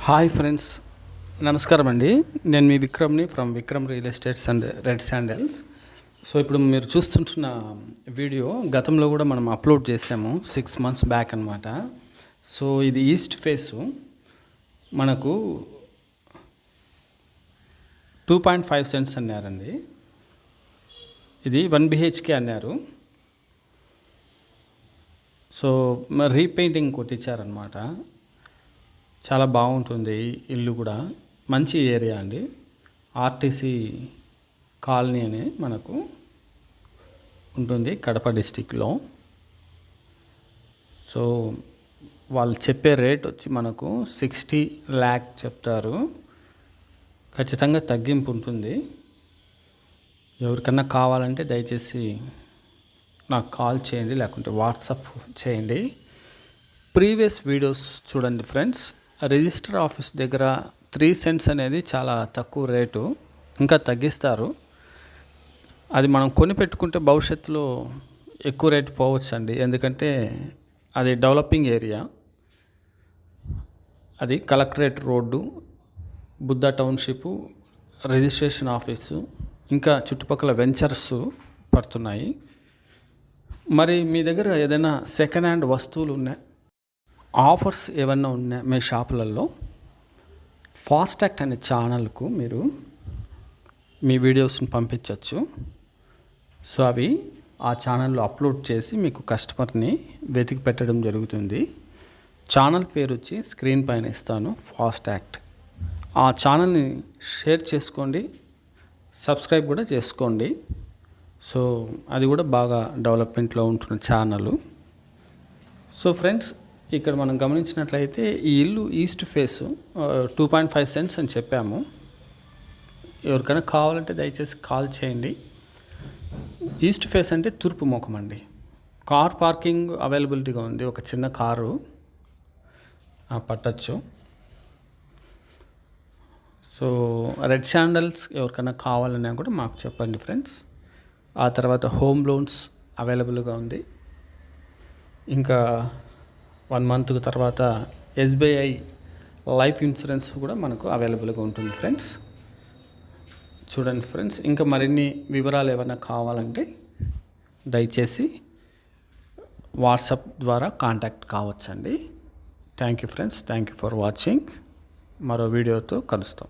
Hi friends, నమస్కారం అండి. నేను మీ విక్రమ్ని from Vikram real estates and red sandals. So ఇప్పుడు మీరు చూస్తుంటున్న వీడియో గతంలో కూడా మనం అప్లోడ్ చేసాము 6 months బ్యాక్ అనమాట. సో ఇది ఈస్ట్ ఫేసు, మనకు 2.5 cents అన్నారండి. ఇది 1 BHK అన్నారు. సో రీపెయింటింగ్ కొట్టించారనమాట. చాలా బాగుంటుంది ఇల్లు కూడా, మంచి ఏరియా అండి. ఆర్టీసీ కాలనీ అని మనకు ఉంటుంది కడప డిస్టిక్లో. సో వాళ్ళు చెప్పే రేట్ వచ్చి మనకు 60 lakh చెప్తారు. ఖచ్చితంగా తగ్గింపు ఉంటుంది. ఎవరికన్నా కావాలంటే దయచేసి నాకు కాల్ చేయండి, లేకుంటే వాట్సాప్ చేయండి. ప్రీవియస్ వీడియోస్ చూడండి ఫ్రెండ్స్. రిజిస్టర్ ఆఫీస్ దగ్గర 3 cents అనేది చాలా తక్కువ రేటు, ఇంకా తగ్గిస్తారు. అది మనం కొని పెట్టుకుంటే భవిష్యత్తులో ఎక్కువ రేటు పోవచ్చు అండి. ఎందుకంటే అది డెవలపింగ్ ఏరియా. అది collectorate road, Buddha township, registration office, ఇంకా చుట్టుపక్కల వెంచర్స్ పడుతున్నాయి. మరి మీ దగ్గర ఏదైనా సెకండ్ హ్యాండ్ వస్తువులు ఉన్నాయి, ఆఫర్స్ ఏమన్నా ఉన్నాయి మీ షాపులలో, ఫాస్టాగ్ అనే ఛానల్కు మీరు మీ వీడియోస్ని పంపించవచ్చు. సో అవి ఆ ఛానల్లో అప్లోడ్ చేసి మీకు కస్టమర్ని వెతికి పెట్టడం జరుగుతుంది. ఛానల్ పేరు వచ్చి స్క్రీన్ పైన ఇస్తాను, ఫాస్టాగ్. ఆ ఛానల్ని షేర్ చేసుకోండి, సబ్స్క్రైబ్ కూడా చేసుకోండి. సో అది కూడా బాగా డెవలప్మెంట్లో ఉంటున్న ఛానల్. సో ఫ్రెండ్స్, ఇక్కడ మనం గమనించినట్లయితే ఈ ఇల్లు ఈస్ట్ ఫేసు 2.5 cents అని చెప్పాము. ఎవరికైనా కావాలంటే దయచేసి కాల్ చేయండి. ఈస్ట్ ఫేస్ అంటే తూర్పు ముఖం అండి. కార్ పార్కింగ్ అవైలబిలిటీగా ఉంది, ఒక చిన్న కారు పట్టచ్చు. సో రెడ్ శాండల్స్ ఎవరికైనా కావాలన్నా కూడా మాకు చెప్పండి ఫ్రెండ్స్. ఆ తర్వాత హోమ్ లోన్స్ అవైలబుల్గా ఉంది. ఇంకా 1 month తర్వాత SBI లైఫ్ ఇన్సూరెన్స్ కూడా మనకు అవైలబుల్గా ఉంటుంది ఫ్రెండ్స్. చూడండి ఫ్రెండ్స్, ఇంకా మరిన్ని వివరాలు ఏమైనా కావాలంటే దయచేసి వాట్సాప్ ద్వారా కాంటాక్ట్ కావచ్చండి. Thank you friends, thank you for watching. మరో వీడియోతో కలుస్తాం.